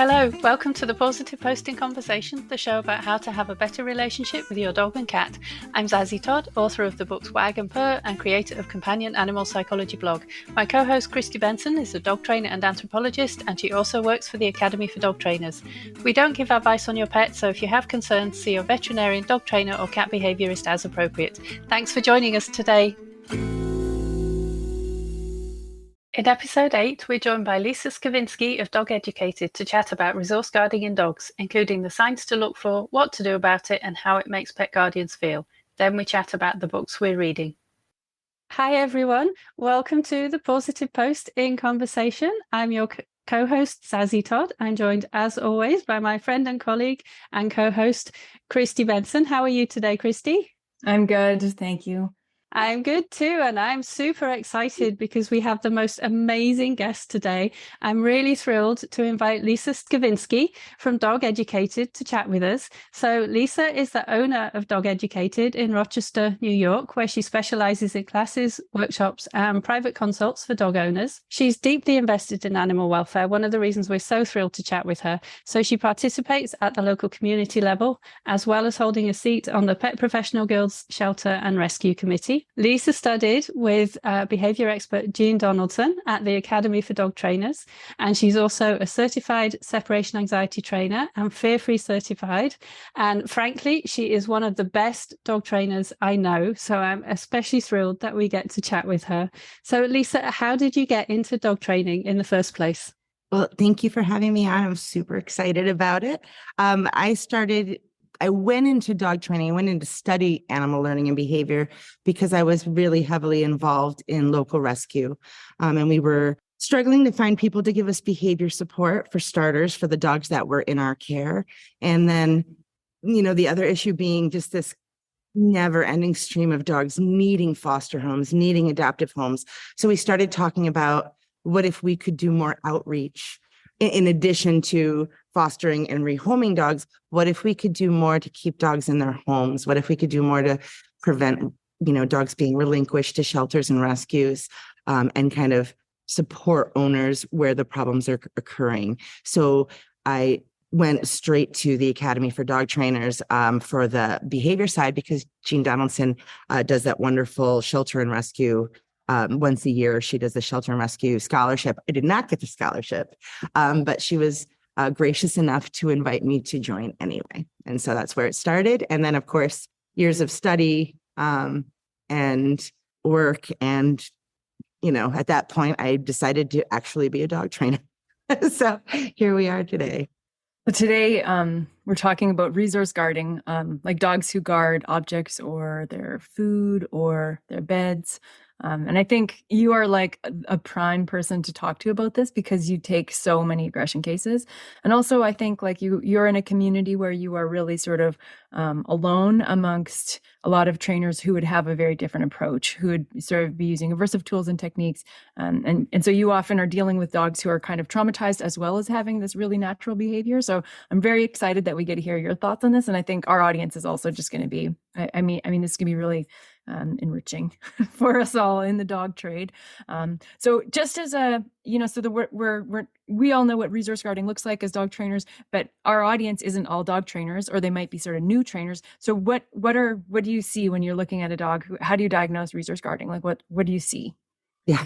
Hello, welcome to the Positive Posting Conversation, the show about how to have a better relationship with your dog and cat. I'm Zazie Todd, author of the books Wag and Purr and creator of Companion Animal Psychology blog. My co-host Kristi Benson is a dog trainer and anthropologist, and she also works for the Academy for Dog Trainers. We don't give advice on your pet, so if you have concerns, see your veterinarian, dog trainer or cat behaviourist as appropriate. Thanks for joining us today. In episode 8, we're joined by Lisa Skavienski of Dog Educated to chat about resource guarding in dogs, including the signs to look for, what to do about it, and how it makes pet guardians feel. Then we chat about the books we're reading. Hi everyone, welcome to the Positive Post in Conversation. I'm your co-host Zazie Todd. I'm joined as always by my friend and colleague and co-host Kristi Benson. How are you today, Kristi? I'm good, thank you. I'm good too, and I'm super excited because we have the most amazing guest today. I'm really thrilled to invite Lisa Skavienski from Dog Educated to chat with us. So Lisa is the owner of Dog Educated in Rochester, New York, where she specializes in classes, workshops, and private consults for dog owners. She's deeply invested in animal welfare, one of the reasons we're so thrilled to chat with her. So she participates at the local community level, as well as holding a seat on the Pet Professional Guild's Shelter and Rescue Committee. Lisa studied with behaviour expert Jean Donaldson at the Academy for Dog Trainers, and she's also a certified separation anxiety trainer and fear-free certified. And frankly, she is one of the best dog trainers I know, so I'm especially thrilled that we get to chat with her. So Lisa, how did you get into dog training in the first place? Well, thank you for having me on. I'm super excited about it. I went into dog training. I went in to study animal learning and behavior because I was really heavily involved in local rescue. And we were struggling to find people to give us behavior support, for starters, for the dogs that were in our care. And then, the other issue being just this never-ending stream of dogs needing foster homes, needing adoptive homes. So we started talking about what if we could do more outreach in addition to fostering and rehoming dogs. What if we could do more to keep dogs in their homes? What if we could do more to prevent, dogs being relinquished to shelters and rescues, and kind of support owners where the problems are occurring? So I went straight to the Academy for Dog Trainers for the behavior side, because Jean Donaldson does that wonderful shelter and rescue. Once a year, she does the shelter and rescue scholarship. I did not get the scholarship, but she was gracious enough to invite me to join anyway. And so that's where it started. And then, of course, years of study and work. And, at that point, I decided to actually be a dog trainer. So here we are today. Today, we're talking about resource guarding, like dogs who guard objects or their food or their beds. And I think you are like a prime person to talk to about this because you take so many aggression cases. And also, I think like you're in a community where you are really sort of alone amongst a lot of trainers who would have a very different approach, who would sort of be using aversive tools and techniques. And so you often are dealing with dogs who are kind of traumatized as well as having this really natural behavior. So I'm very excited that we get to hear your thoughts on this. And I think our audience is also just going to be, I mean, this is going to be really enriching for us all in the dog trade. So just as a, we all know what resource guarding looks like as dog trainers, but our audience isn't all dog trainers, or they might be sort of new trainers. So what do you see when you're looking at a dog? How do you diagnose resource guarding? Like what do you see? Yeah.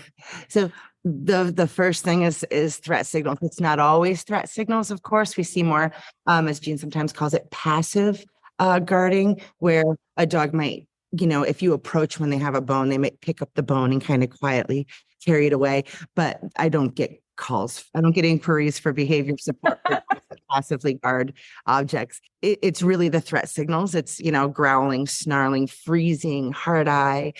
So the first thing is threat signals. It's not always threat signals. Of course, we see more, as Jean sometimes calls it, passive guarding, where a dog might, if you approach when they have a bone, they might pick up the bone and kind of quietly carry it away. But I don't get calls. I don't get inquiries for behavior support for passively guard objects. It's really the threat signals. It's, growling, snarling, freezing, hard eye,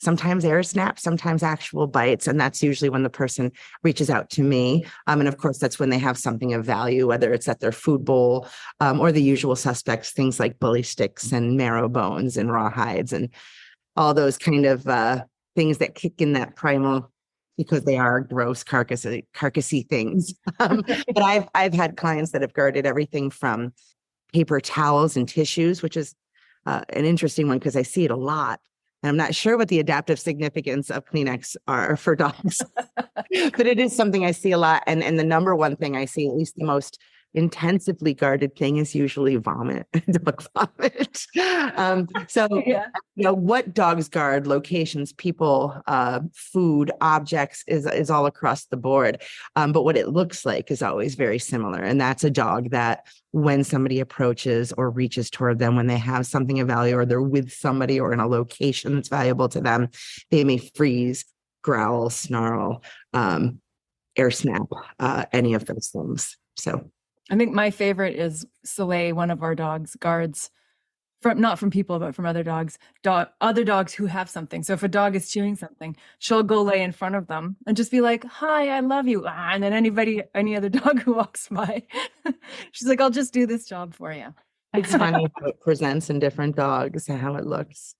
sometimes air snaps, sometimes actual bites. And that's usually when the person reaches out to me. And of course, that's when they have something of value, whether it's at their food bowl or the usual suspects, things like bully sticks and marrow bones and raw hides and all those kind of things that kick in that primal, because they are gross carcassy things. But I've had clients that have guarded everything from paper towels and tissues, which is an interesting one because I see it a lot. And I'm not sure what the adaptive significance of Kleenex are for dogs, but it is something I see a lot. And the number one thing I see, at least the most intensively guarded thing, is usually vomit, dog vomit. So, Yeah. what dogs guard, locations, people, food, objects is all across the board. But what it looks like is always very similar. And that's a dog that when somebody approaches or reaches toward them, when they have something of value or they're with somebody or in a location that's valuable to them, they may freeze, growl, snarl, air snap, any of those things. So I think my favorite is Soleil, one of our dogs, guards from not from people, but from other dogs, other dogs who have something. So if a dog is chewing something, she'll go lay in front of them and just be like, "Hi, I love you." And then any other dog who walks by, she's like, "I'll just do this job for you." it's funny how it presents in different dogs and how it looks.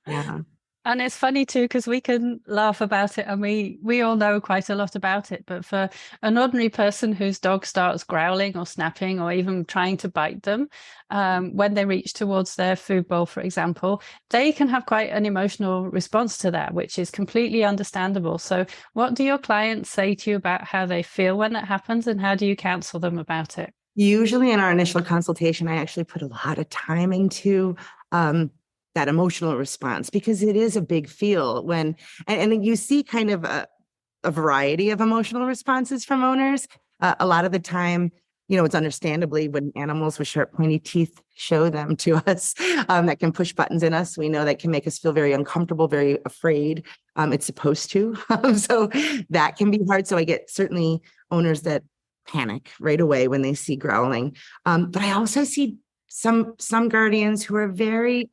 Yeah. And it's funny too, because we can laugh about it and we all know quite a lot about it. But for an ordinary person whose dog starts growling or snapping or even trying to bite them, when they reach towards their food bowl, for example, they can have quite an emotional response to that, which is completely understandable. So what do your clients say to you about how they feel when that happens, and how do you counsel them about it? Usually in our initial consultation, I actually put a lot of time into that emotional response, because it is a big feel when, and you see kind of a variety of emotional responses from owners. A lot of the time, it's understandably when animals with sharp, pointy teeth show them to us, that can push buttons in us. We know that can make us feel very uncomfortable, very afraid. It's supposed to. So that can be hard. So I get certainly owners that panic right away when they see growling. But I also see some guardians who are very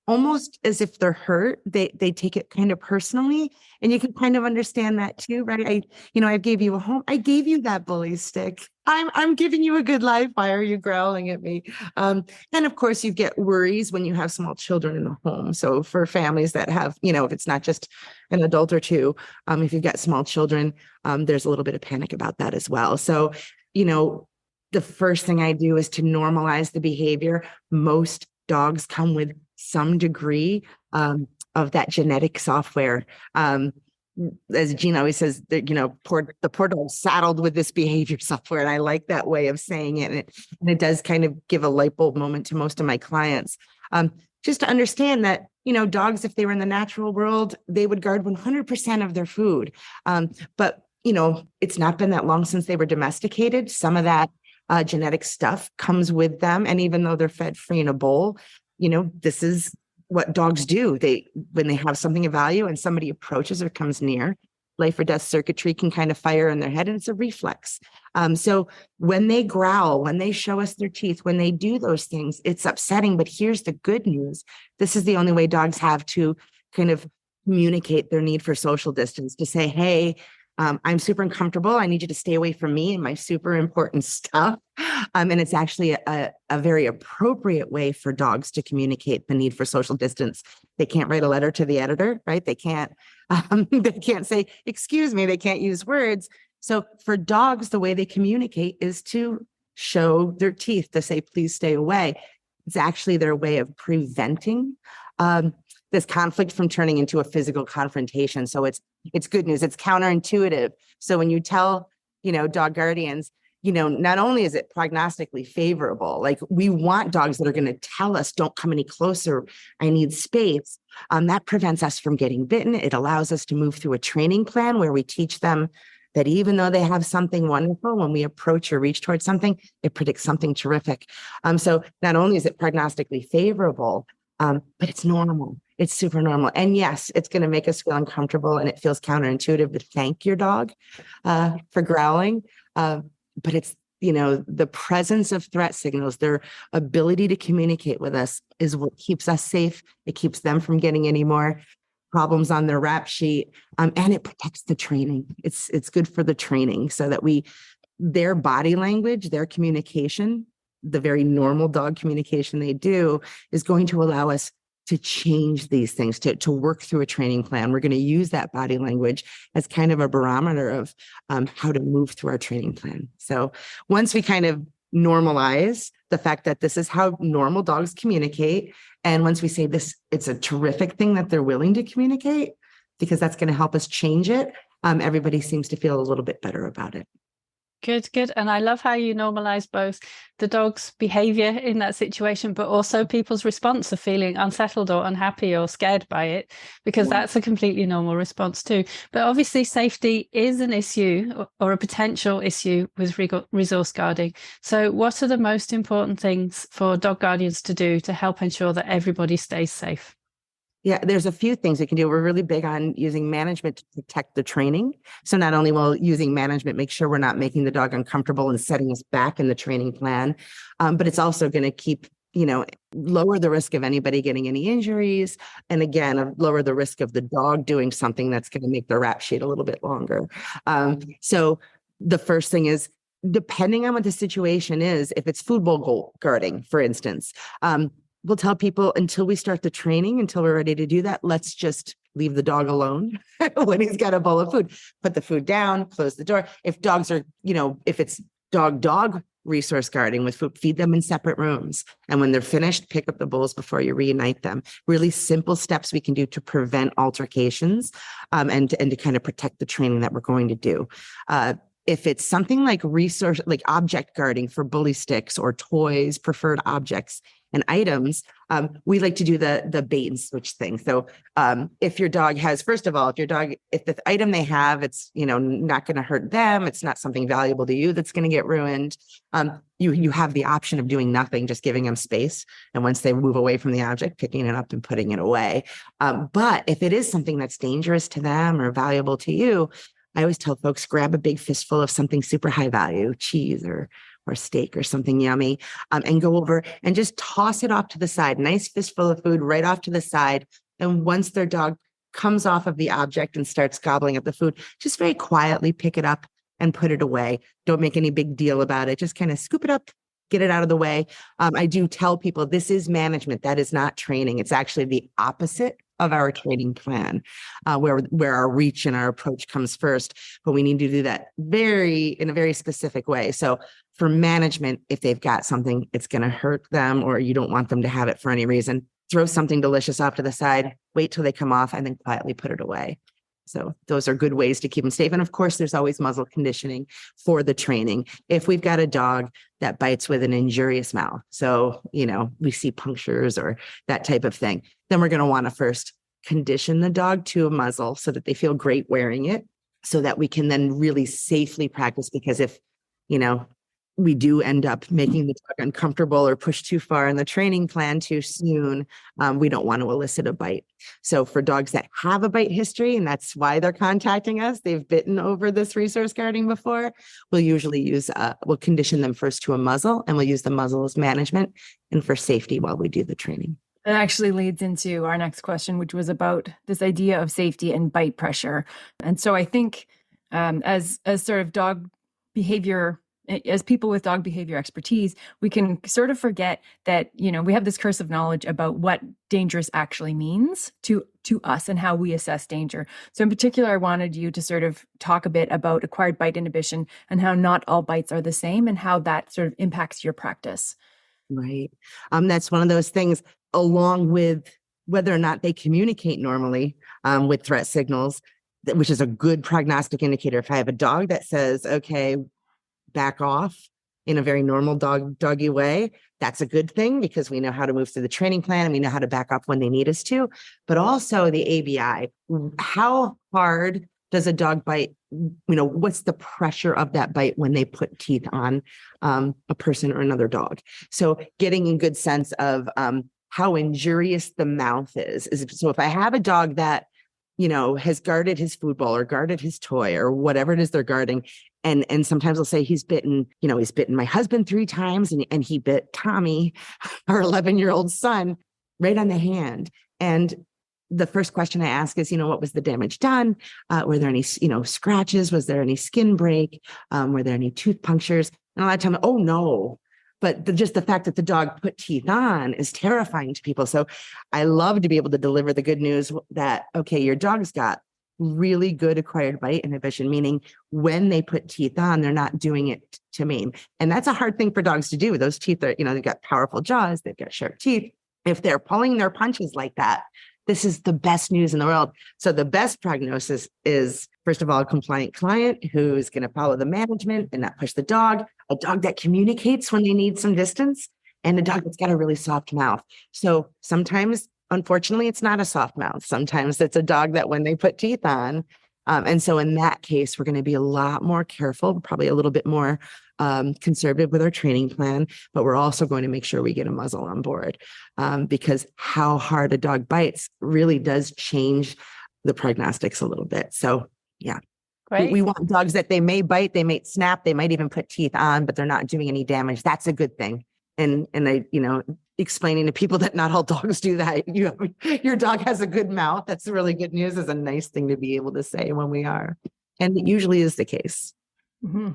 almost as if they're hurt. They take it kind of personally, and you can kind of understand that too, right? I gave you a home. I gave you that bully stick. I'm giving you a good life. Why are you growling at me? And of course, you get worries when you have small children in the home. So for families that have, if it's not just an adult or two, if you've got small children, there's a little bit of panic about that as well. So, the first thing I do is to normalize the behavior. Most dogs come with some degree of that genetic software. As Jean always says, that, the poor dog's saddled with this behavior software. And I like that way of saying it. And it does kind of give a light bulb moment to most of my clients. Just to understand that, dogs, if they were in the natural world, they would guard 100% of their food. But, it's not been that long since they were domesticated. Some of that genetic stuff comes with them. And even though they're fed free in a bowl, this is what dogs do. When they have something of value and somebody approaches or comes near, life or death circuitry can kind of fire in their head, and it's a reflex. So when they growl, when they show us their teeth, when they do those things, it's upsetting. But here's the good news. This is the only way dogs have to kind of communicate their need for social distance, to say, hey, I'm super uncomfortable. I need you to stay away from me and my super important stuff. And it's actually a very appropriate way for dogs to communicate the need for social distance. They can't write a letter to the editor, right? They can't say, excuse me, they can't use words. So for dogs, the way they communicate is to show their teeth, to say, please stay away. It's actually their way of preventing this conflict from turning into a physical confrontation. So it's good news. It's counterintuitive. So when you tell, dog guardians, not only is it prognostically favorable, like we want dogs that are going to tell us, don't come any closer, I need space. That prevents us from getting bitten. It allows us to move through a training plan where we teach them that even though they have something wonderful, when we approach or reach towards something, it predicts something terrific. So not only is it prognostically favorable, but it's normal. It's super normal. And yes, it's going to make us feel uncomfortable, and it feels counterintuitive to thank your dog for growling. But it's, the presence of threat signals, their ability to communicate with us is what keeps us safe. It keeps them from getting any more problems on their rap sheet. And it protects the training. It's good for the training, so that their body language, their communication, the very normal dog communication they do, is going to allow us to change these things, to work through a training plan. We're going to use that body language as kind of a barometer of how to move through our training plan. So once we kind of normalize the fact that this is how normal dogs communicate. And once we say this, it's a terrific thing that they're willing to communicate, because that's going to help us change it. Everybody seems to feel a little bit better about it. Good, good. And I love how you normalize both the dog's behavior in that situation, but also people's response of feeling unsettled or unhappy or scared by it, because that's a completely normal response too. But obviously safety is an issue or a potential issue with resource guarding. So what are the most important things for dog guardians to do to help ensure that everybody stays safe? Yeah, there's a few things we can do. We're really big on using management to protect the training. So not only will using management make sure we're not making the dog uncomfortable and setting us back in the training plan, but it's also going to keep, lower the risk of anybody getting any injuries. And again, lower the risk of the dog doing something that's going to make the rap sheet a little bit longer. So the first thing is, depending on what the situation is, if it's food bowl guarding, for instance, we'll tell people until we start the training, until we're ready to do that, let's just leave the dog alone when he's got a bowl of food. Put the food down, close the door. If dogs are, if it's dog resource guarding with food, feed them in separate rooms. And when they're finished, pick up the bowls before you reunite them. Really simple steps we can do to prevent altercations and to kind of protect the training that we're going to do. If it's something like object guarding for bully sticks or toys, preferred objects and items, we like to do the bait and switch thing. So if your dog has, first of all, if the item they have, it's, not going to hurt them, it's not something valuable to you that's going to get ruined, you have the option of doing nothing, just giving them space. And once they move away from the object, picking it up and putting it away. But if it is something that's dangerous to them or valuable to you, I always tell folks, grab a big fistful of something super high value, cheese or steak or something yummy, and go over and just toss it off to the side. Nice fistful of food right off to the side. And once their dog comes off of the object and starts gobbling up the food, just very quietly pick it up and put it away. Don't make any big deal about it. Just kind of scoop it up, get it out of the way. I do tell people this is management. That is not training. It's actually the opposite of our training plan, where our reach and our approach comes first, but we need to do that in a very specific way. So for management, if they've got something, it's going to hurt them, or you don't want them to have it for any reason, throw something delicious off to the side, wait till they come off, and then quietly put it away. So those are good ways to keep them safe. And of course, there's always muzzle conditioning for the training. If we've got a dog that bites with an injurious mouth, so, we see punctures or that type of thing, then we're going to want to first condition the dog to a muzzle so that they feel great wearing it, so that we can then really safely practice. Because if, we do end up making the dog uncomfortable or push too far in the training plan too soon, we don't want to elicit a bite. So for dogs that have a bite history, and that's why they're contacting us, they've bitten over this resource guarding before, we'll usually we'll condition them first to a muzzle, and we'll use the muzzle as management and for safety while we do the training. That actually leads into our next question, which was about this idea of safety and bite pressure. And so I think as sort of dog behavior, as people with dog behavior expertise, we can sort of forget that, we have this curse of knowledge about what dangerous actually means to us and how we assess danger. So in particular, I wanted you to sort of talk a bit about acquired bite inhibition and how not all bites are the same and how that sort of impacts your practice. Right. That's one of those things, along with whether or not they communicate normally with threat signals, which is a good prognostic indicator. If I have a dog that says, okay, back off in a very normal doggy way, that's a good thing, because we know how to move through the training plan and we know how to back off when they need us to. But also the ABI, how hard does a dog bite? What's the pressure of that bite when they put teeth on a person or another dog? So getting a good sense of how injurious the mouth is. So if I have a dog that, has guarded his food bowl or guarded his toy or whatever it is they're guarding, and sometimes they'll say he's bitten my husband 3 times and he bit Tommy, our 11-year-old son, right on the hand. And the first question I ask is, what was the damage done? Were there any, scratches? Was there any skin break? Were there any tooth punctures? And a lot of time, oh no. But just the fact that the dog put teeth on is terrifying to people. So I love to be able to deliver the good news that, okay, your dog's got really good acquired bite inhibition, meaning when they put teeth on, they're not doing it to maim. And that's a hard thing for dogs to do. Those teeth are, they've got powerful jaws, they've got sharp teeth. If they're pulling their punches like that, this is the best news in the world. So the best prognosis is, first of all, a compliant client who's going to follow the management and not push the dog, a dog that communicates when they need some distance, and a dog that's got a really soft mouth. So sometimes, unfortunately, it's not a soft mouth. Sometimes it's a dog that when they put teeth on. And so in that case, we're going to be a lot more careful, probably a little bit more conservative with our training plan, but we're also going to make sure we get a muzzle on board because how hard a dog bites really does change the prognostics a little bit. So yeah. Great. We want dogs that they may bite, they may snap, they might even put teeth on, but they're not doing any damage. That's a good thing. And I, explaining to people that not all dogs do that. Your dog has a good mouth. That's really good news. Is a nice thing to be able to say when we are. And it usually is the case. Mm-hmm.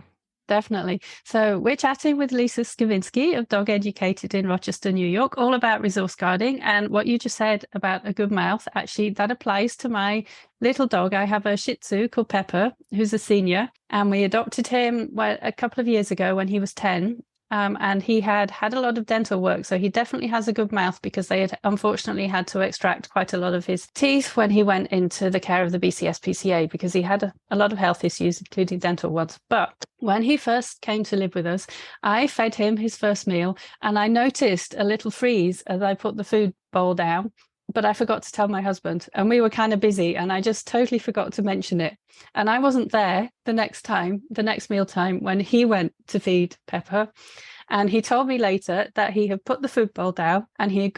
Definitely. So we're chatting with Lisa Skavienski of Dog Educated in Rochester, New York, all about resource guarding. And what you just said about a good mouth, actually, that applies to my little dog. I have a Shih Tzu called Pepper, who's a senior, and we adopted him a couple of years ago when he was 10. And he had a lot of dental work. So he definitely has a good mouth because they had unfortunately had to extract quite a lot of his teeth when he went into the care of the BCSPCA because he had a lot of health issues, including dental ones. But when he first came to live with us, I fed him his first meal and I noticed a little freeze as I put the food bowl down. But I forgot to tell my husband and we were kind of busy and I just totally forgot to mention it. And I wasn't there the next meal time when he went to feed Pepper. And he told me later that he had put the food bowl down and he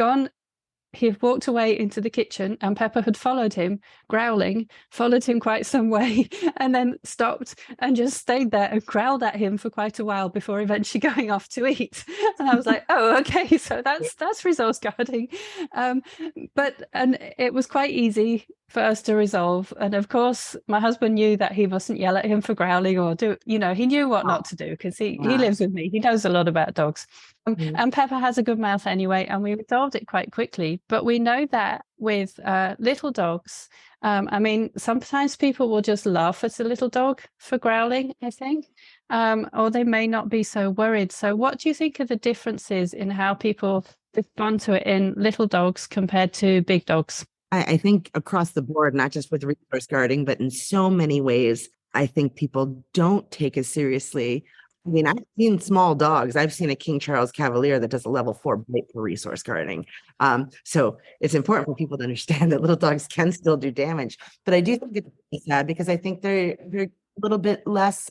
had walked away into the kitchen and Pepper had followed him, growling, followed him quite some way and then stopped and just stayed there and growled at him for quite a while before eventually going off to eat. And I was like, oh, okay, so that's resource guarding. And it was quite easy for us to resolve. And of course, my husband knew that he mustn't yell at him for growling or he knew what not to do because he lives with me. He knows a lot about dogs. And Pepper has a good mouth anyway, and we resolved it quite quickly. But we know that with little dogs, sometimes people will just laugh at a little dog for growling, I think, or they may not be so worried. So what do you think are the differences in how people respond to it in little dogs compared to big dogs? I think across the board, not just with resource guarding, but in so many ways, I think people don't take as seriously. I've seen small dogs. I've seen a King Charles Cavalier that does a level 4 bite for resource guarding. So it's important for people to understand that little dogs can still do damage. But I do think it's sad because I think they're a little bit less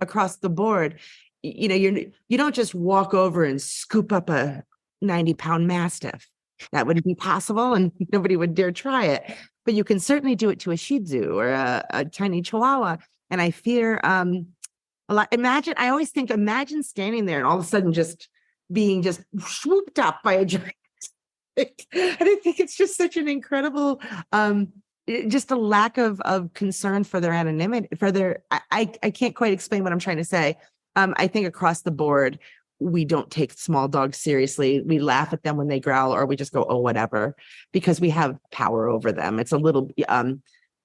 across the board. You don't just walk over and scoop up a 90-pound Mastiff. That wouldn't be possible and nobody would dare try it. But you can certainly do it to a Shih Tzu or a tiny Chihuahua. And I fear a lot. Imagine standing there and all of a sudden just being swooped up by a giant. And I think it's just such an incredible, just a lack of concern for their anonymity, I can't quite explain what I'm trying to say. I think across the board, we don't take small dogs seriously. We laugh at them when they growl, or we just go, oh, whatever, because we have power over them. It's a little,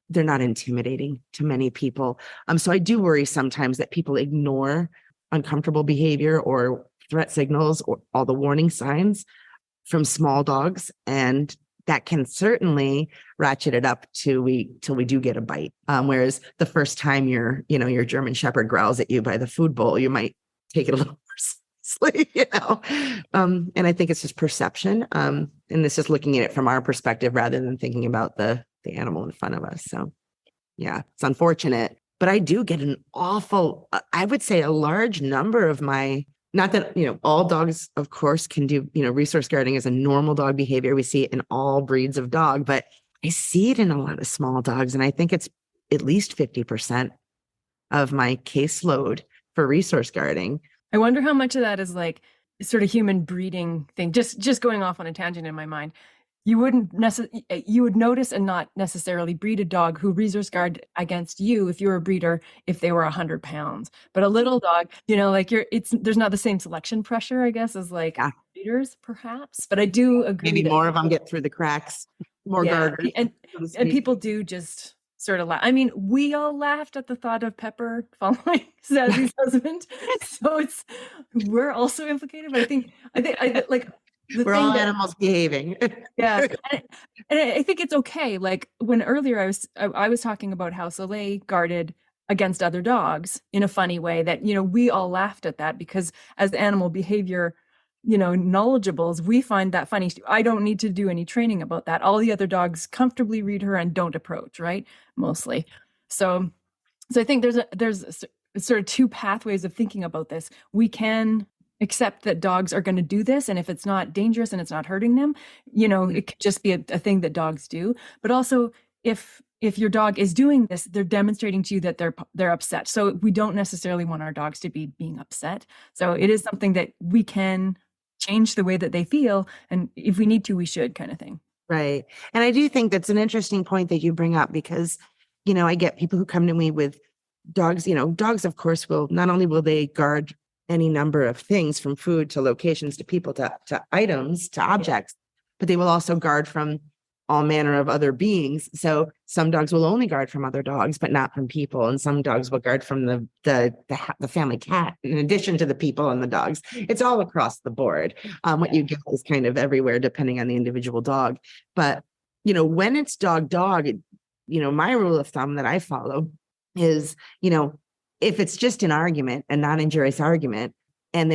they're not intimidating to many people. So I do worry sometimes that people ignore uncomfortable behavior or threat signals or all the warning signs from small dogs. And that can certainly ratchet it up till we do get a bite. Whereas the first time your German Shepherd growls at you by the food bowl, you might take it a little more seriously, and I think it's just perception. And it's just looking at it from our perspective rather than thinking about the animal in front of us. So yeah, it's unfortunate, but I do get an awful, I would say a large number of my, not that, all dogs, of course, can do, resource guarding is a normal dog behavior. We see it in all breeds of dog, but I see it in a lot of small dogs. And I think it's at least 50% of my caseload for resource guarding. I wonder how much of that is like sort of human breeding thing, just going off on a tangent in my mind. You would notice and not necessarily breed a dog who resource guard against you if you were a breeder if they were 100 pounds. But a little dog, there's not the same selection pressure, I guess, as breeders, perhaps. But I do agree. Maybe more of them get through the cracks. more garters. And people do just sort of laugh. I mean, we all laughed at the thought of Pepper following Zazie's husband, so we're also implicated. But I like we're all animals behaving. Yeah, and I think it's okay. Like when earlier I was talking about how Soleil guarded against other dogs in a funny way that, you know, we all laughed at that because as animal behavior, you know, knowledgeables, we find that funny. I don't need to do any training about that. All the other dogs comfortably read her and don't approach, right? Mostly. So I think there's sort of two pathways of thinking about this. We can accept that dogs are going to do this, and if it's not dangerous and it's not hurting them, you know, it could just be a thing that dogs do. But also, if your dog is doing this, they're demonstrating to you that they're upset. So we don't necessarily want our dogs to be being upset. So it is something that we can change the way that they feel, and if we need to, we should, kind of thing. Right. And I do think that's an interesting point that you bring up because, you know, I get people who come to me with dogs. You know, dogs, of course, will not only will they guard any number of things from food to locations to people to items to objects, but they will also guard from all manner of other beings. So some dogs will only guard from other dogs, but not from people. And some dogs will guard from the family cat, in addition to the people and the dogs. It's all across the board. What you get is kind of everywhere, depending on the individual dog. But, you know, when it's dog, you know, my rule of thumb that I follow is, you know, if it's just an argument, a non-injurious argument, and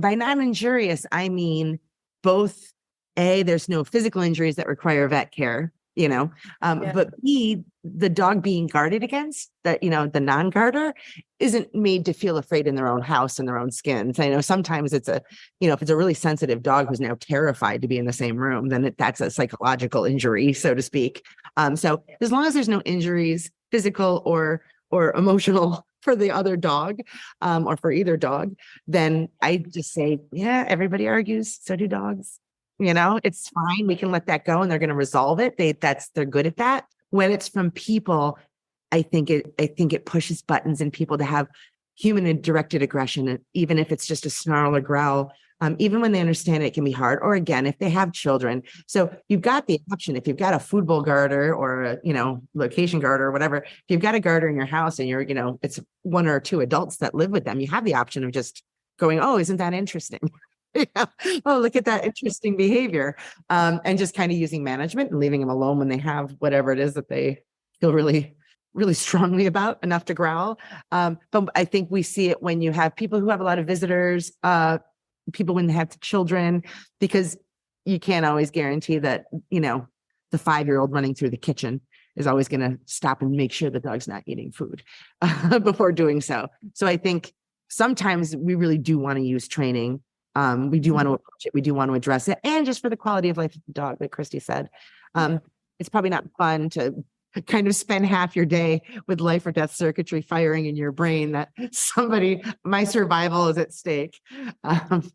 by non-injurious, I mean both A, there's no physical injuries that require vet care, you know, but B, the dog being guarded against, that, you know, the non-guarder isn't made to feel afraid in their own house and their own skins. I know sometimes it's if it's a really sensitive dog who's now terrified to be in the same room, then that's a psychological injury, so to speak. So as long as there's no injuries, physical or emotional, for the other dog, or for either dog, then I just say, yeah, everybody argues. So do dogs. You know, it's fine. We can let that go, and they're going to resolve it. They're good at that. When it's from people, I think it pushes buttons in people to have human and directed aggression, even if it's just a snarl or growl. Even when they understand it can be hard, or again, if they have children. So you've got the option. If you've got a food bowl garter or a, you know, location garter or whatever, if you've got a garter in your house and you're, you know, it's one or two adults that live with them, you have the option of just going, oh, isn't that interesting? Yeah. Oh, look at that interesting behavior. And just kind of using management and leaving them alone when they have whatever it is that they feel really, really strongly about, enough to growl. But I think we see it when you have people who have a lot of visitors, people when they have children, because you can't always guarantee that, you know, the 5-year-old running through the kitchen is always going to stop and make sure the dog's not eating food before doing so. So I think sometimes we really do want to use training. We do want to approach it. We do want to address it. And just for the quality of life of the dog, like Kristi said, it's probably not fun to kind of spend half your day with life or death circuitry firing in your brain that my survival is at stake. And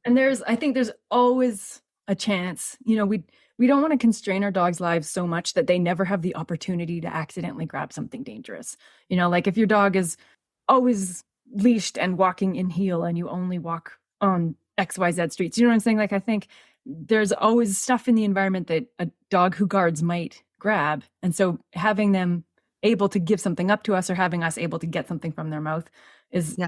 I think there's always a chance, you know, we don't want to constrain our dogs' lives so much that they never have the opportunity to accidentally grab something dangerous. You know, like if your dog is always leashed and walking in heel and you only walk on XYZ streets, you know what I'm saying? Like, I think there's always stuff in the environment that a dog who guards might grab. And so having them able to give something up to us or having us able to get something from their mouth is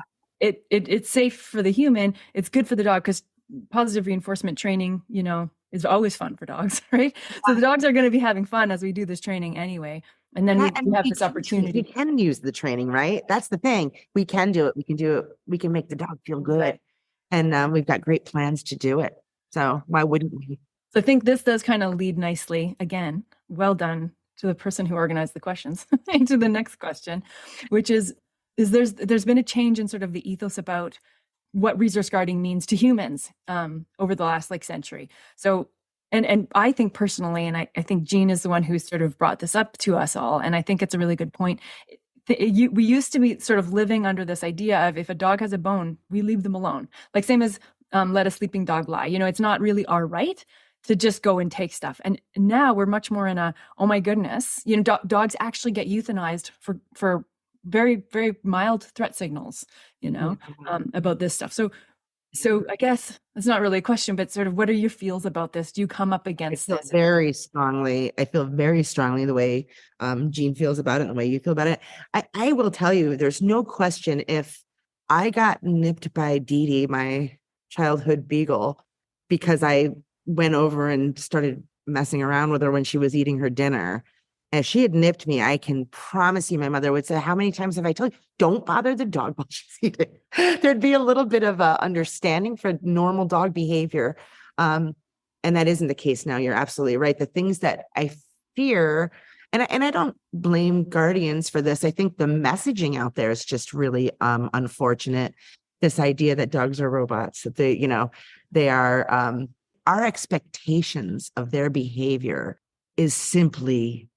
it's safe for the human. It's good for the dog because positive reinforcement training, you know, is always fun for dogs, right? So the dogs are going to be having fun as we do this training anyway. And then we have this opportunity. We can use the training, right? That's the thing. We can do it. We can do it. We can make the dog feel good. Right. And we've got great plans to do it. So why wouldn't we? So I think this does kind of lead nicely, again, well done to the person who organized the questions, into the next question, which is there's been a change in sort of the ethos about what resource guarding means to humans over the last century. So, and I think personally, and I think Jean is the one who sort of brought this up to us all, and I think it's a really good point. We used to be sort of living under this idea of if a dog has a bone, we leave them alone. Like same as let a sleeping dog lie. You know, it's not really our right to just go and take stuff. And now we're much more in a, oh my goodness, you know, dogs actually get euthanized for very, very mild threat signals, you know, about this stuff. So So I guess it's not really a question, but sort of what are your feels about this? Do you come up against this? I feel very strongly the way Jean feels about it and the way you feel about it. I will tell you, there's no question if I got nipped by Dee Dee, my childhood beagle, because I went over and started messing around with her when she was eating her dinner. And if she had nipped me, I can promise you my mother would say, how many times have I told you, don't bother the dog while she's eating? There'd be a little bit of a understanding for normal dog behavior. And that isn't the case now. You're absolutely right. The things that I fear, and I don't blame guardians for this. I think the messaging out there is just really unfortunate. This idea that dogs are robots, that they are, our expectations of their behavior is simply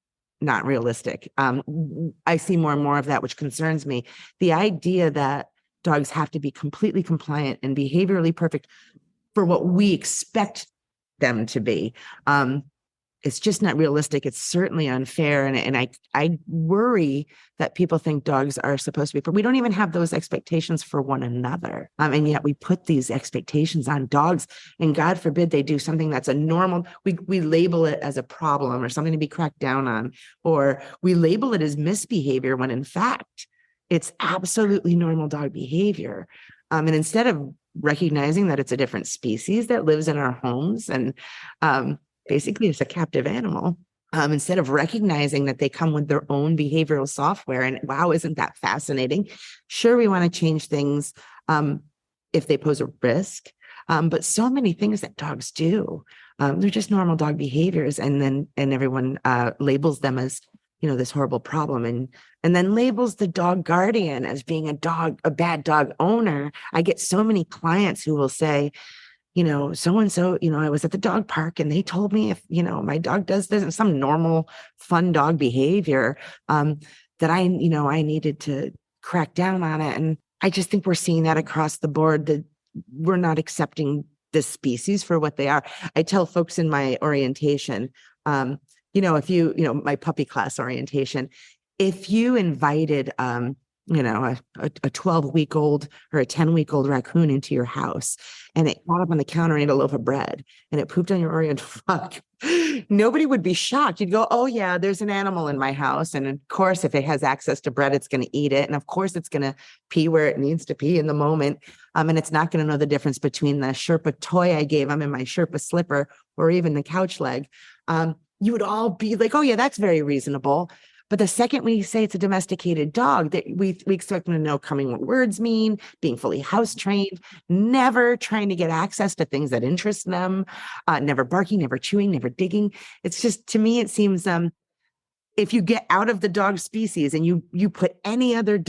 not realistic. I see more and more of that, which concerns me. The idea that dogs have to be completely compliant and behaviorally perfect for what we expect them to be. It's just not realistic. It's certainly unfair. And I worry that people think dogs are supposed to be, but we don't even have those expectations for one another. And yet we put these expectations on dogs, and God forbid they do something that's a normal, we label it as a problem or something to be cracked down on, or we label it as misbehavior when in fact it's absolutely normal dog behavior. And instead of recognizing that it's a different species that lives in our homes and, basically, it's a captive animal. Instead of recognizing that they come with their own behavioral software, and wow, isn't that fascinating? Sure, we want to change things if they pose a risk, but so many things that dogs do, they're just normal dog behaviors, and everyone labels them as this horrible problem, and then labels the dog guardian as being a bad dog owner. I get so many clients who will say, so-and-so, I was at the dog park and they told me if, my dog does this, some normal, fun dog behavior, that I needed to crack down on it. And I just think we're seeing that across the board, that we're not accepting this species for what they are. I tell folks in my orientation, if my puppy class orientation, if you invited, a 12-week-old or a 10-week-old raccoon into your house and it got up on the counter and ate a loaf of bread and it pooped on your Oreo frog, nobody would be shocked. You'd go, oh yeah, there's an animal in my house. And of course, if it has access to bread, it's going to eat it. And of course, it's going to pee where it needs to pee in the moment. And it's not going to know the difference between the Sherpa toy I gave him and my Sherpa slipper or even the couch leg. You would all be like, oh yeah, that's very reasonable. But the second we say it's a domesticated dog, that we expect them to know coming what words mean, being fully house trained, never trying to get access to things that interest them, never barking, never chewing, never digging. It's just, to me, it seems if you get out of the dog species and you put any other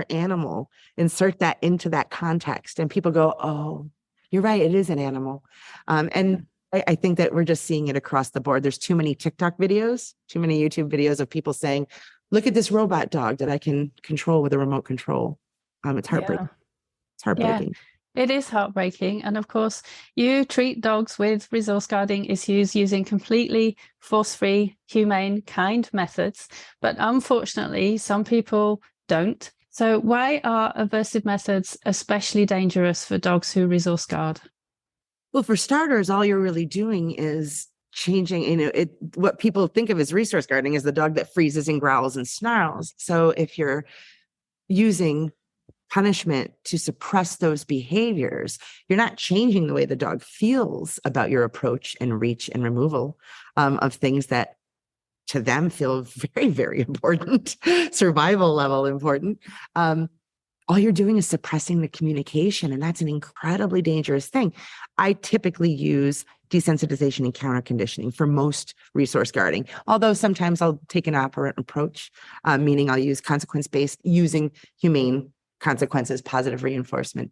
animal, insert that into that context, and people go, oh, you're right, it is an animal. And I think that we're just seeing it across the board. There's too many TikTok videos, too many YouTube videos of people saying, look at this robot dog that I can control with a remote control. It's heartbreaking. Yeah. It's heartbreaking. Yeah, it is heartbreaking. And of course, you treat dogs with resource guarding issues using completely force-free, humane, kind methods. But unfortunately, some people don't. So why are aversive methods especially dangerous for dogs who resource guard? Well, for starters, all you're really doing is changing, what people think of as resource guarding is the dog that freezes and growls and snarls. So if you're using punishment to suppress those behaviors, you're not changing the way the dog feels about your approach and reach and removal of things that to them feel very, very important, survival level important. All you're doing is suppressing the communication, and that's an incredibly dangerous thing. I typically use desensitization and counter conditioning for most resource guarding, although sometimes I'll take an operant approach, meaning I'll use consequence-based, using humane consequences, positive reinforcement,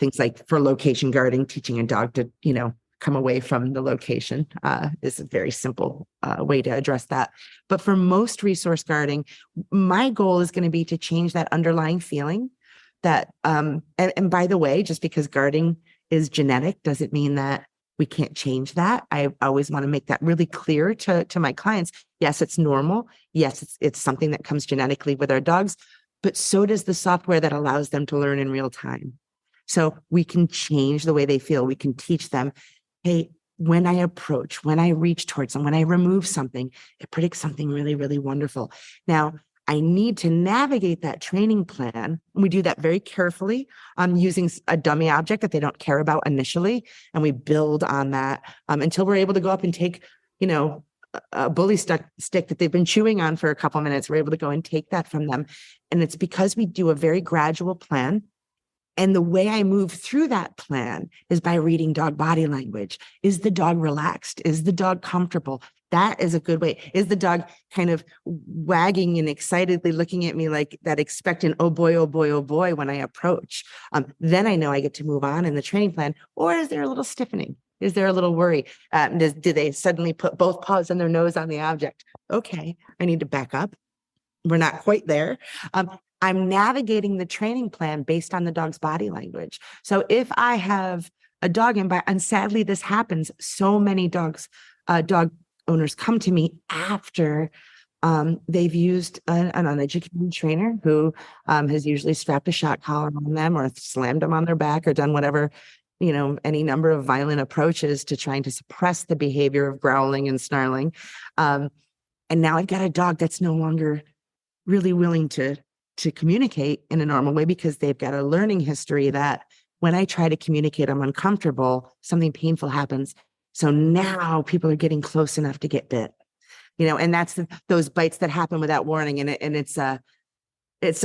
things like for location guarding, teaching a dog to, come away from the location is a very simple way to address that. But for most resource guarding, my goal is going to be to change that underlying feeling that, and by the way, just because guarding is genetic doesn't mean that we can't change that. I always want to make that really clear to my clients. Yes, it's normal. Yes, it's something that comes genetically with our dogs, but so does the software that allows them to learn in real time. So we can change the way they feel. We can teach them, hey, when I approach, when I reach towards them, when I remove something, it predicts something really, really wonderful. Now, I need to navigate that training plan. We do that very carefully, using a dummy object that they don't care about initially. And we build on that until we're able to go up and take, a bully stick that they've been chewing on for a couple minutes. We're able to go and take that from them. And it's because we do a very gradual plan. And the way I move through that plan is by reading dog body language. Is the dog relaxed? Is the dog comfortable? That is a good way. Is the dog kind of wagging and excitedly looking at me like that expectant, oh boy, oh boy, oh boy, when I approach? Then I know I get to move on in the training plan. Or is there a little stiffening? Is there a little worry? Do they suddenly put both paws and their nose on the object? Okay, I need to back up. We're not quite there. I'm navigating the training plan based on the dog's body language. So if I have a dog, and sadly this happens, so many dog owners come to me after they've used an uneducated trainer who has usually strapped a shock collar on them or slammed them on their back or done whatever, any number of violent approaches to trying to suppress the behavior of growling and snarling. And now I've got a dog that's no longer really willing to communicate in a normal way because they've got a learning history that when I try to communicate, I'm uncomfortable, something painful happens. So now people are getting close enough to get bit, and that's those bites that happen without warning. And it's so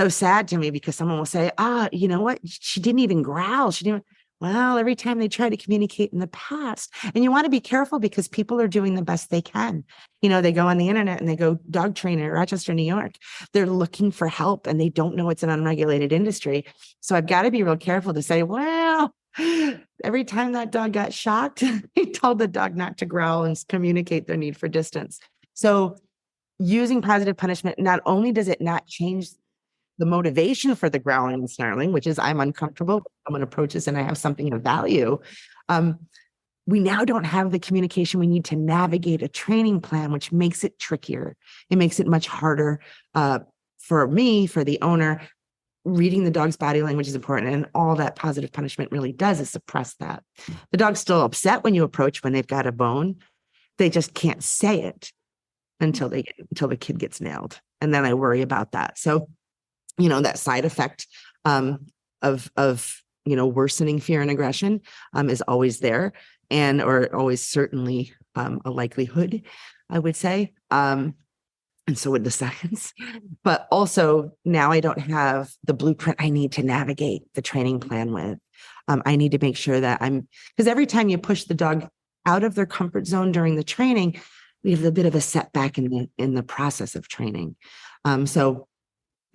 sad to me because someone will say, you know what? She didn't even growl. She didn't. Well, every time they try to communicate in the past, and you want to be careful because people are doing the best they can. They go on the internet and they go dog trainer, Rochester, New York. They're looking for help and they don't know it's an unregulated industry. So I've got to be real careful to say, well, every time that dog got shocked, he told the dog not to growl and communicate their need for distance. So using positive punishment, not only does it not change the motivation for the growling and snarling, which is I'm uncomfortable, someone approaches and I have something of value. We now don't have the communication we need to navigate a training plan, which makes it trickier. It makes it much harder for me, for the owner. Reading the dog's body language is important. And all that positive punishment really does is suppress that. The dog's still upset when you approach when they've got a bone. They just can't say it until the kid gets nailed. And then I worry about that. So that side effect of worsening fear and aggression is always there, or always certainly a likelihood, I would say. And so would the science. But also now I don't have the blueprint I need to navigate the training plan with. I need to make sure that because every time you push the dog out of their comfort zone during the training, we have a bit of a setback in the process of training.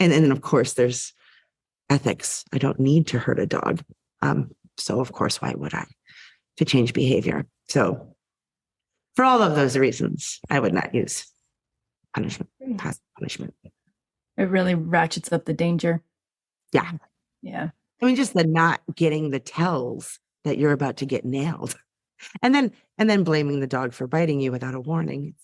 And then, of course, there's ethics. I don't need to hurt a dog. So, of course, why would I? To change behavior. So, for all of those reasons, I would not use punishment, passive punishment. It really ratchets up the danger. Yeah. Yeah. I mean, just the not getting the tells that you're about to get nailed. And then blaming the dog for biting you without a warning.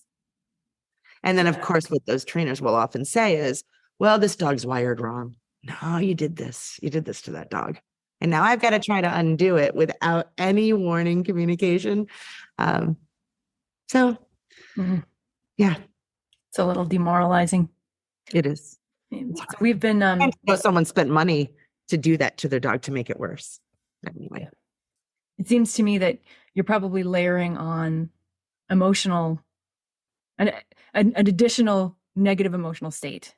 And then, of course, what those trainers will often say is, well, this dog's wired wrong. No, you did this. You did this to that dog. And now I've got to try to undo it without any warning communication. Yeah. It's a little demoralizing. It is. So we've been... someone spent money to do that to their dog to make it worse. Anyway. It seems to me that you're probably layering on an additional negative emotional state.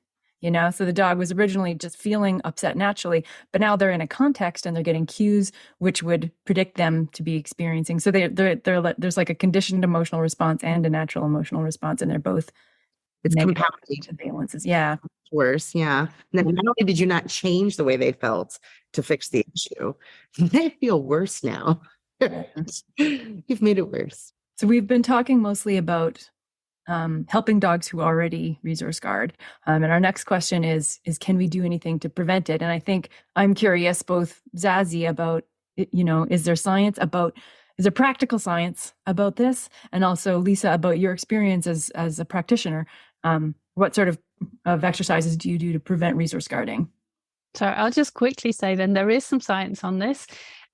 So the dog was originally just feeling upset naturally, but now they're in a context and they're getting cues which would predict them to be experiencing. So there's like a conditioned emotional response and a natural emotional response, and they're both compounding valences. Yeah, worse. Yeah. And then not only did you not change the way they felt to fix the issue, they feel worse now. You've made it worse. So we've been talking mostly about helping dogs who already resource guard. And our next question is can we do anything to prevent it? And I think I'm curious, both Zazie, about, is there practical science about this? And also Lisa, about your experience as a practitioner. What sort of exercises do you do to prevent resource guarding? So I'll just quickly say then there is some science on this.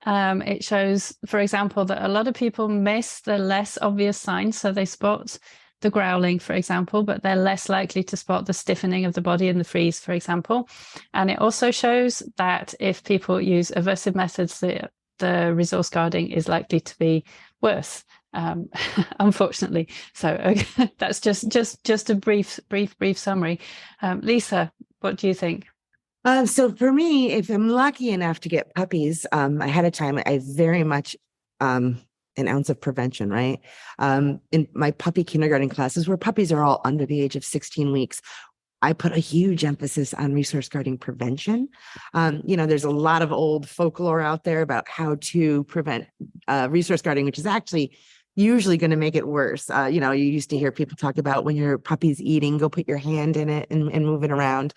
It shows, for example, that a lot of people miss the less obvious signs. So they spot the growling, for example, but they're less likely to spot the stiffening of the body and the freeze, for example. And it also shows that if people use aversive methods, the resource guarding is likely to be worse, unfortunately. So that's just a brief summary. Lisa, what do you think? So for me, if I'm lucky enough to get puppies ahead of time, I very much an ounce of prevention, right? In my puppy kindergarten classes, where puppies are all under the age of 16 weeks, I put a huge emphasis on resource guarding prevention. There's a lot of old folklore out there about how to prevent resource guarding, which is actually usually going to make it worse. You used to hear people talk about when your puppy's eating, go put your hand in it and move it around.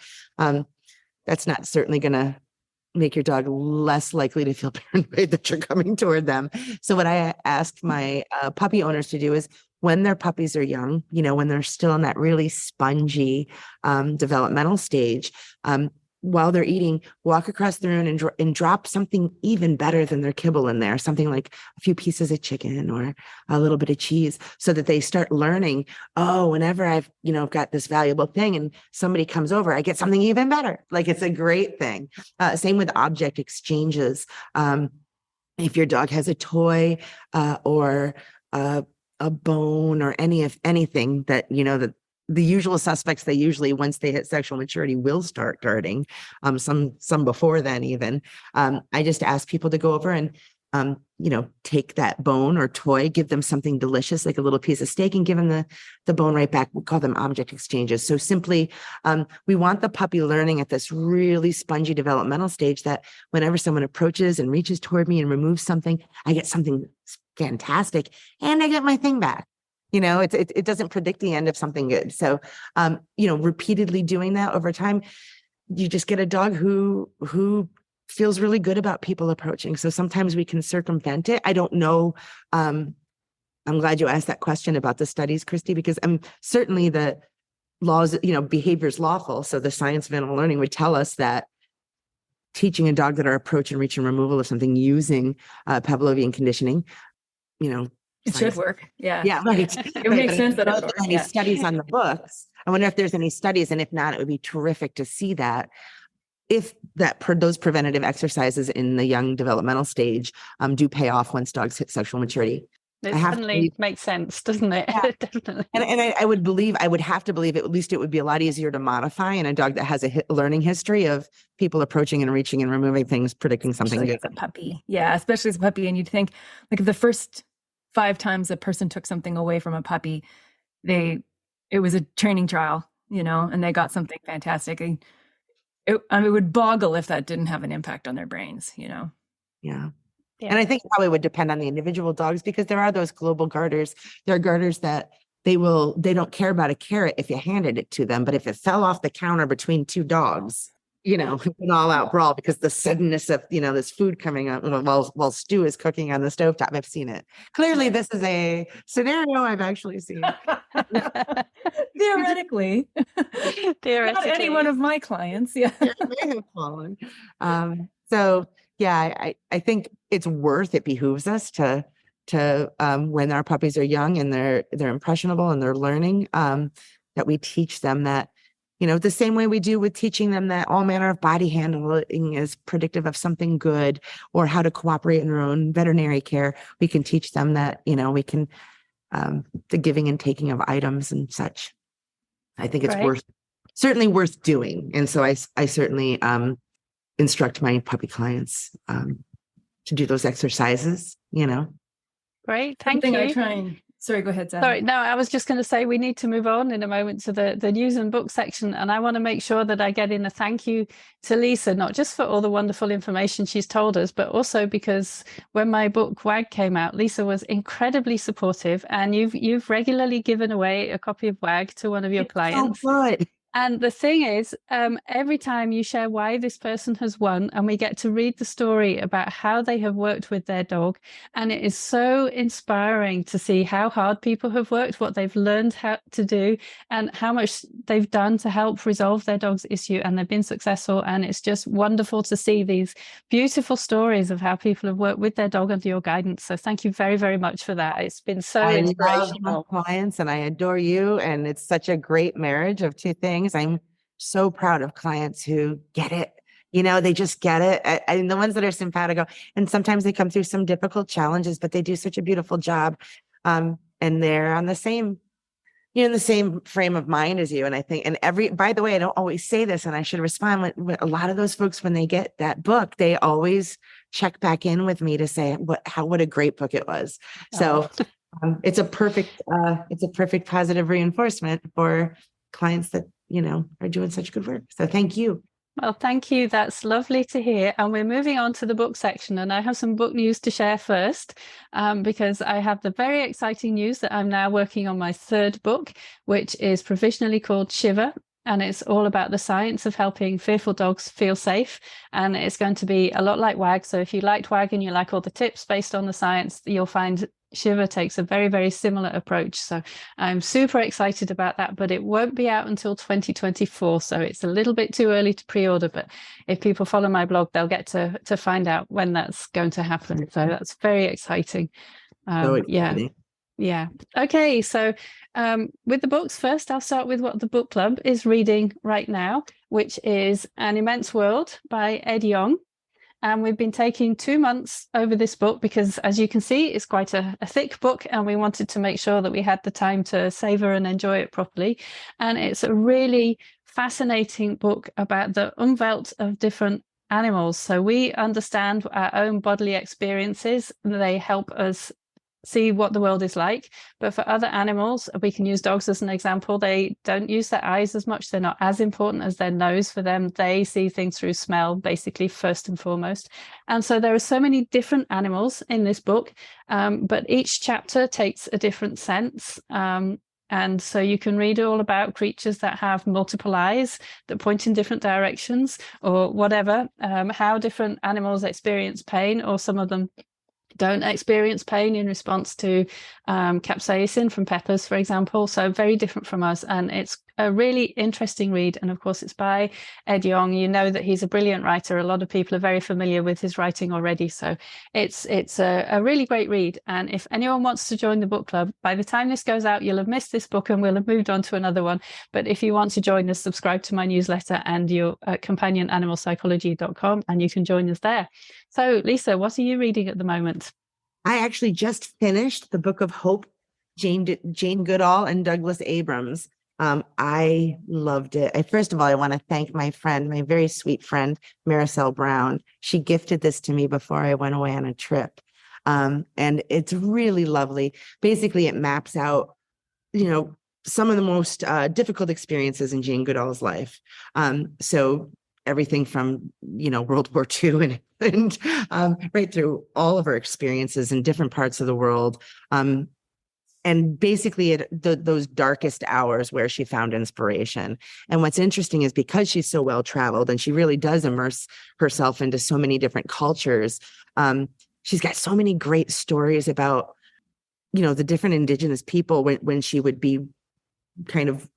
That's not certainly going to make your dog less likely to feel paranoid that you're coming toward them. So what I ask my puppy owners to do is when their puppies are young, when they're still in that really spongy developmental stage, while they're eating, walk across the room and drop something even better than their kibble in there, something like a few pieces of chicken or a little bit of cheese, so that they start learning, oh, whenever I've, got this valuable thing and somebody comes over, I get something even better. Like, it's a great thing. Same with object exchanges. If your dog has a toy or a bone or anything that, that the usual suspects, they usually, once they hit sexual maturity, will start guarding, some before then even. I just ask people to go over and, take that bone or toy, give them something delicious, like a little piece of steak, and give them the bone right back. We call them object exchanges. So simply, we want the puppy learning at this really spongy developmental stage that whenever someone approaches and reaches toward me and removes something, I get something fantastic and I get my thing back. It doesn't predict the end of something good. So, repeatedly doing that over time, you just get a dog who feels really good about people approaching. So sometimes we can circumvent it. I don't know. I'm glad you asked that question about the studies, Kristi, because certainly the laws, behavior is lawful. So the science of animal learning would tell us that teaching a dog that our approach and reach and removal of something using Pavlovian conditioning, it should work. Yeah. Yeah, right. It makes sense that there's any studies on the books. I wonder if there's any studies, and if not, it would be terrific to see that. If those preventative exercises in the young developmental stage do pay off once dogs hit sexual maturity. It certainly makes sense, doesn't it? Yeah. Definitely. And I would have to believe at least it would be a lot easier to modify in a dog that has a learning history of people approaching and reaching and removing things, predicting something good. As a puppy. Yeah, especially as a puppy. And you'd think, like, if the first 5 times a person took something away from a puppy, it was a training trial, and they got something fantastic. It would boggle if that didn't have an impact on their brains, Yeah. And I think it probably would depend on the individual dogs, because there are those global guarders. There are guarders that they don't care about a carrot if you handed it to them, but if it fell off the counter between 2 dogs, an all out brawl because the suddenness of, this food coming up while stew is cooking on the stovetop. I've seen it. Clearly, this is a scenario I've actually seen. Theoretically. Not any one of my clients. Yeah. May have fallen. So yeah, I think it behooves us to when our puppies are young and they're impressionable and they're learning, that we teach them that, the same way we do with teaching them that all manner of body handling is predictive of something good, or how to cooperate in their own veterinary care. We can teach them that, we can, the giving and taking of items and such. I think it's certainly worth doing. And so I certainly instruct my puppy clients to do those exercises, Great. Thank you. Sorry, go ahead, Zazie. Sorry, no, I was just going to say we need to move on in a moment to the news and book section. And I want to make sure that I get in a thank you to Lisa, not just for all the wonderful information she's told us, but also because when my book WAG came out, Lisa was incredibly supportive, and you've regularly given away a copy of WAG to one of your clients. So good. And the thing is, every time you share why this person has won, and we get to read the story about how they have worked with their dog. And it is so inspiring to see how hard people have worked, what they've learned how to do, and how much they've done to help resolve their dog's issue. And they've been successful. And it's just wonderful to see these beautiful stories of how people have worked with their dog under your guidance. So thank you very, very much for that. It's been so I inspirational. love my clients and I adore you. And it's such a great marriage of two things. I'm so proud of clients who get it. You know, they just get it. And the ones that are simpatico, and sometimes they come through some difficult challenges, but they do such a beautiful job. And they're on the same, you know, in the same frame of mind as you. And I think, and by the way, I don't always say this, and I should respond with a lot of those folks, when they get that book, they always check back in with me to say what a great book it was. So it's a perfect positive reinforcement for clients that, you know, are doing such good work. So thank you. Well, thank you. That's lovely to hear. And we're moving on to the book section. And I have some book news to share first, because I have the very exciting news that I'm now working on my third book, which is provisionally called Shiver. And it's all about the science of helping fearful dogs feel safe. And it's going to be a lot like WAG. So if you liked WAG and you like all the tips based on the science, you'll find Shiver takes a very, very similar approach. So I'm super excited about that, but it won't be out until 2024. So it's a little bit too early to pre-order, but if people follow my blog, they'll get to find out when that's going to happen. So that's very exciting. Yeah. Okay. So with the books first, I'll start with what the book club is reading right now, which is An Immense World by Ed Yong. And we've been taking 2 months over this book because, as you can see, it's quite a thick book, and we wanted to make sure that we had the time to savor and enjoy it properly. And it's a really fascinating book about the umwelt of different animals. So we understand our own bodily experiences. They help us see what the world is like. But for other animals, we can use dogs as an example. They don't use their eyes as much. They're not as important as their nose for them. They see things through smell, basically, first and foremost. And so there are so many different animals in this book, but each chapter takes a different sense. And so you can read all about creatures that have multiple eyes that point in different directions, or whatever, how different animals experience pain, or some of them don't experience pain in response to capsaicin from peppers, for example. So very different from us. And it's a really interesting read. And of course, it's by Ed Yong. You know that he's a brilliant writer. A lot of people are very familiar with his writing already. So it's a really great read. And if anyone wants to join the book club, by the time this goes out, you'll have missed this book and we'll have moved on to another one. But if you want to join us, subscribe to my newsletter and your companionanimalpsychology.com, and you can join us there. So Lisa, what are you reading at the moment? I actually just finished the Book of Hope, Jane Goodall and Douglas Abrams. I loved it. First of all, I want to thank my friend, my very sweet friend, Maricel Brown. She gifted this to me before I went away on a trip. And it's really lovely. Basically, it maps out, you know, some of the most difficult experiences in Jane Goodall's life. So everything from, you know, World War II and right through all of her experiences in different parts of the world. And basically those darkest hours where she found inspiration. And what's interesting is, because she's so well traveled and she really does immerse herself into so many different cultures, she's got so many great stories about, you know, the different indigenous people when she would be kind of,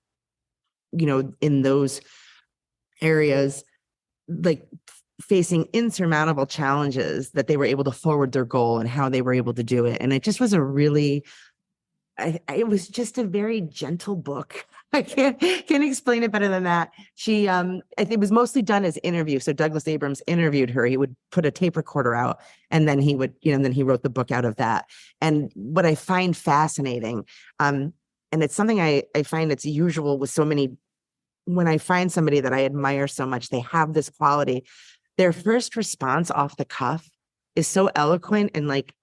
you know, in those areas, like facing insurmountable challenges, that they were able to forward their goal and how they were able to do it. And it just was a really, it was just a very gentle book. I can't explain it better than that. She, I think it was mostly done as interview. So Douglas Abrams interviewed her. He would put a tape recorder out, and then he would, you know, and then he wrote the book out of that. And what I find fascinating, and it's something I find it's usual with so many, when I find somebody that I admire so much, they have this quality. Their first response off the cuff is so eloquent, and like,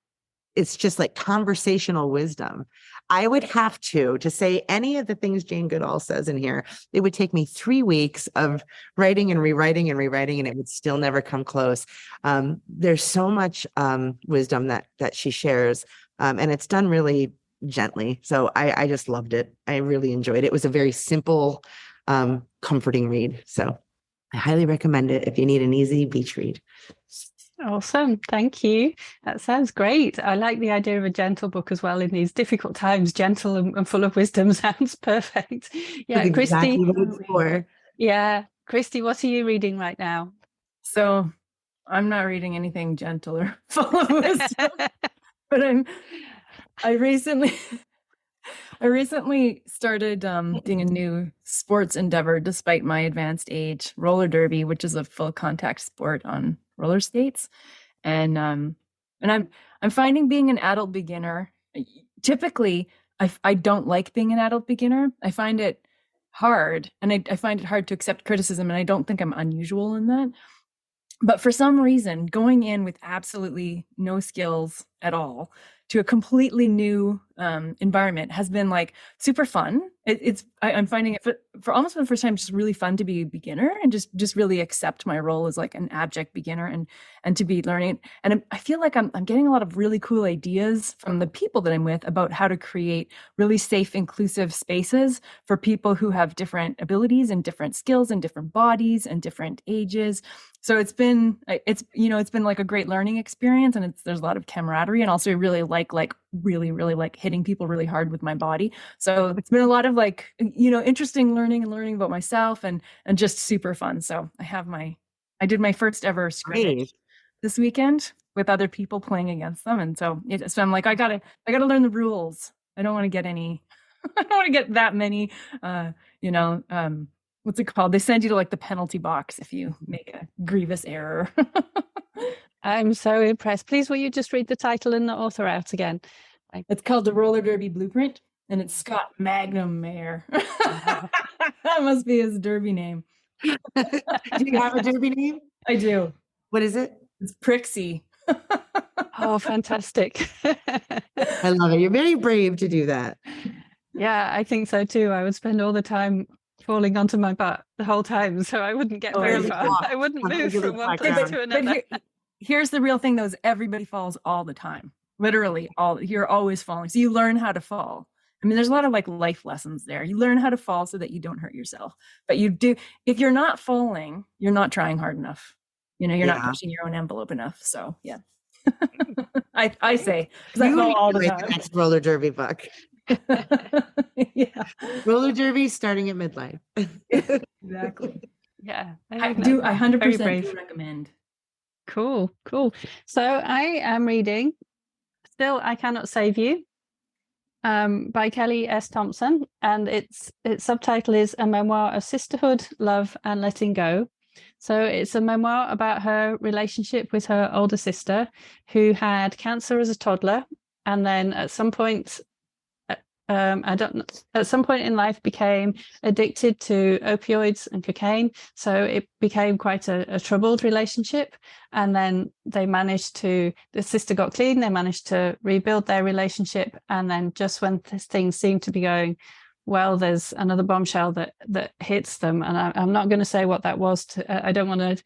it's just like conversational wisdom. I would have to say any of the things Jane Goodall says in here, it would take me 3 weeks of writing and rewriting and rewriting, and it would still never come close. There's so much wisdom that she shares, and it's done really gently. So I just loved it. I really enjoyed it. It was a very simple comforting read. So I highly recommend it if you need an easy beach read. Awesome. Thank you. That sounds great. I like the idea of a gentle book as well in these difficult times. Gentle and full of wisdom sounds perfect. Yeah, That's Kristi. exactly what it's for. Yeah. Kristi, what are you reading right now? So I'm not reading anything gentle or full of wisdom, but I recently started doing a new sports endeavor despite my advanced age, roller derby, which is a full contact sport on roller skates. And I'm finding being an adult beginner, typically I don't like being an adult beginner. I find it hard, and I find it hard to accept criticism, and I don't think I'm unusual in that. But for some reason, going in with absolutely no skills at all to a completely new environment has been like super fun. I'm finding it for almost for the first time just really fun to be a beginner and just really accept my role as like an abject beginner and to be learning. And I feel like I'm getting a lot of really cool ideas from the people that I'm with about how to create really safe, inclusive spaces for people who have different abilities and different skills and different bodies and different ages. So it's been like a great learning experience, and there's a lot of camaraderie, and also really like hitting people really hard with my body. So it's been a lot of interesting learning about myself and just super fun. So I did my first ever scrimmage this weekend with other people playing against them, and so I'm like, I gotta learn the rules. I don't want to get any. I don't want to get that many. What's it called? They send you to like the penalty box if you make a grievous error. I'm so impressed. Please, will you just read the title and the author out again? It's called The Roller Derby Blueprint, and it's Scott McNamara. That must be his derby name. Do you have a derby name? I do. What is it? It's Prixie. Oh, fantastic. I love it. You're very brave to do that. Yeah, I think so too. I would spend all the time falling onto my butt the whole time, so I wouldn't get very far. I wouldn't move from one place to another. Here's the real thing, though, is everybody falls all the time. Literally, you're always falling. So you learn how to fall. I mean, there's a lot of like life lessons there. You learn how to fall so that you don't hurt yourself. But if you're not falling, you're not trying hard enough. You're not pushing your own envelope enough. So yeah. I say, because I fall all the time. The next roller derby book. Yeah. Roller derby starting at midlife. Exactly. Yeah. I 100% recommend. Cool. So I am reading Still I Cannot Save You by Kelly S. Thompson, and its subtitle is A Memoir of Sisterhood, Love and Letting Go. So it's a memoir about her relationship with her older sister, who had cancer as a toddler, and then at some point at some point in life became addicted to opioids and cocaine. So it became quite a troubled relationship. And then the sister got clean, they managed to rebuild their relationship. And then just when things seemed to be going well, there's another bombshell that hits them. And I'm not going to say what that was. I don't want to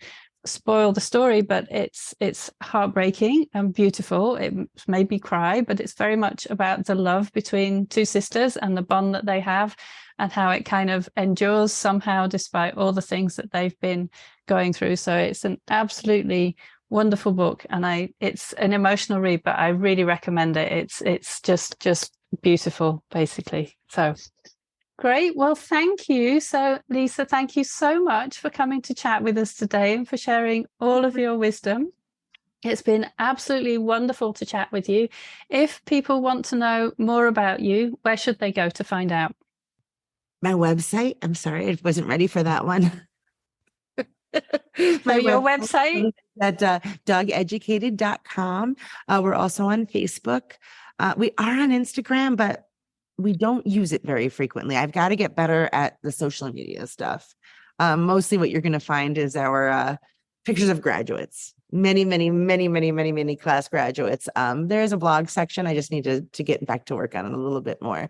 spoil the story, but it's heartbreaking and beautiful. It made me cry, but it's very much about the love between two sisters and the bond that they have, and how it kind of endures somehow despite all the things that they've been going through. So it's an absolutely wonderful book, and it's an emotional read, but I really recommend it. It's just beautiful, basically. So great. Well, thank you. So, Lisa, thank you so much for coming to chat with us today and for sharing all of your wisdom. It's been absolutely wonderful to chat with you. If people want to know more about you, where should they go to find out? My website. I'm sorry, I wasn't ready for that one. Your website? At dogeducated.com. We're also on Facebook. We are on Instagram, but we don't use it very frequently. I've got to get better at the social media stuff. Mostly what you're going to find is our pictures of graduates. Many class graduates. There's a blog section. I just need to get back to work on it a little bit more.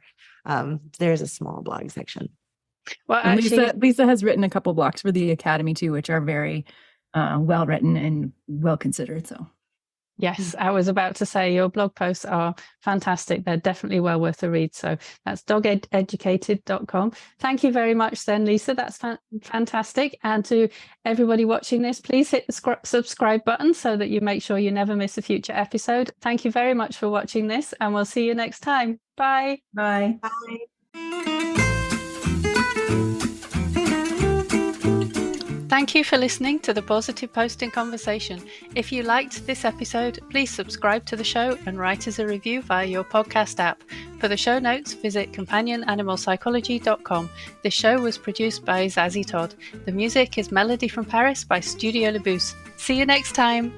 There's a small blog section. Well, actually, Lisa has written a couple blogs for the Academy too, which are very well written and well considered. So Yes, I was about to say your blog posts are fantastic. They're definitely well worth a read. So that's dogeducated.com. Thank you very much then, Lisa. That's fantastic. And to everybody watching this, please hit the subscribe button so that you make sure you never miss a future episode. Thank you very much for watching this, and we'll see you next time. Bye. Bye. Bye. Thank you for listening to the Positive Posting Conversation. If you liked this episode, please subscribe to the show and write us a review via your podcast app. For the show notes, visit companionanimalpsychology.com. This show was produced by Zazie Todd. The music is Melody from Paris by Studio Le Bousse. See you next time.